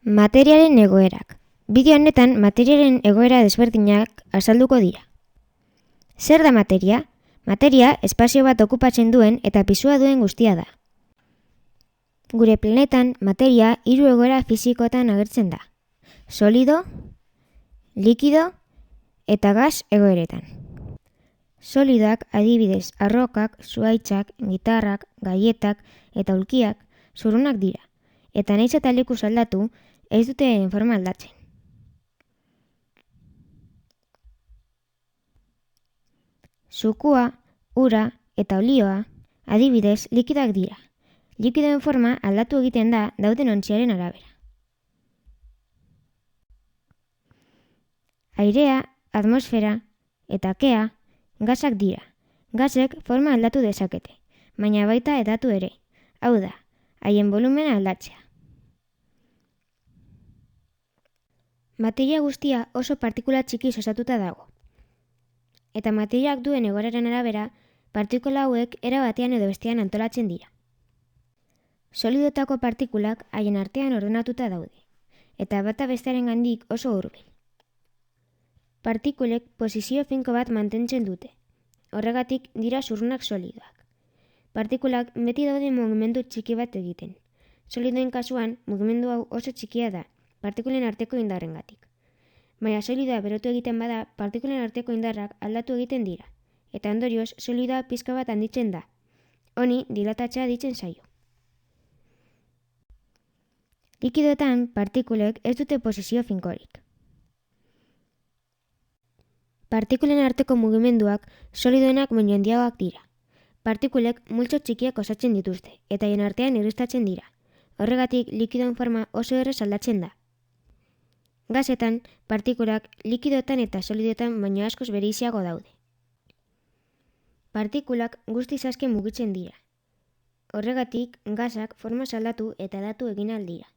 Materiaren egoerak. Bideo honetan materiaren egoera desberdinak azalduko dira. Zer da materia? Materia espazio bat okupatzen duen eta pisua duen guztia da. Gure planetan materia 3 egoera fisikoetan agertzen da. Solido, likido eta gas egoeretan. Solidoak adibidez arrokak, zuhaitzak, gitarrak, gaietak eta ulkiak zurunak dira. Eta nahiz eta lekuz aldatu, ez dute forma aldatzen. Zukua, ura eta olioa, adibidez, likidoak dira. Likidoen forma aldatu egiten da dauden ontziaren arabera. Airea, atmosfera eta kea gasak dira. Gasek forma aldatu dezakete, baina baita hedatu ere. Hau da, haien volumena aldatzea. Materia guztia oso partikula txikiz osatuta dago. Eta materiak duen egoeraren arabera, partikula hauek era batean edo bestean antolatzen dira. Solidotako partikulak haien artean ordenatuta daude, eta bata bestearengandik oso hurbil. Partikulek posizio finko bat mantentzen dute. Horregatik dira zurunak solidoak. Partikulak beti daude mugimendu txiki bat egiten. Solidoen kasuan, mugimendu hau oso txikia da, partikulen arteko indarrengatik. Baina solidoa berotu egiten bada, partikulen arteko indarrak aldatu egiten dira, eta ondorioz solidoa pixka bat handitzen da. Honi dilatatzea ditzen zaio. Likidoetan partikulek ez dute posizio finkorik. Partikulen arteko mugimenduak solidoenak baino handiagoak dira. Partikulek multzo txikiak osatzen dituzte, eta haien artean irristatzen dira. Horregatik likidoen forma oso errez aldatzen da. Gasetan, partikulak likidoetan eta solidoetan baino askoz bereiziago daude. Partikulak guztiz azken mugitzen dira. Horregatik, gasak forma aldatu eta hedatu egin ahal dira.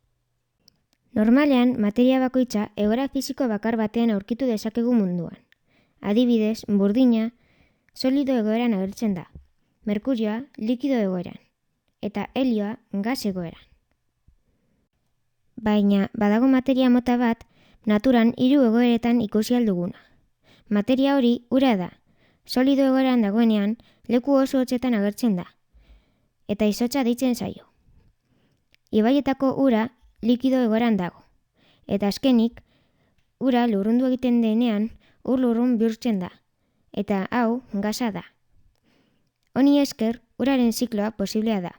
Normalean, materia bakoitza egoera fisiko bakar batean aurkitu dezakegu munduan. Adibidez, burdina, solido egoeran agertzen da. Merkurioa, likido egoeran. Eta helioa, gas egoeran. Baina, badago materia mota bat, naturan 3 egoeretan ikusi ahal duguna. Materia hori ura da. Solido egoeran dagoenean, leku oso hotzetan agertzen da. Eta izotza deitzen zaio. Ibaietako ura likido egoeran dago. Eta azkenik, ura lurrundu egiten denean, ur lurrun bihurtzen da. Eta hau, gasa da. Honi esker, uraren zikloa posiblea da.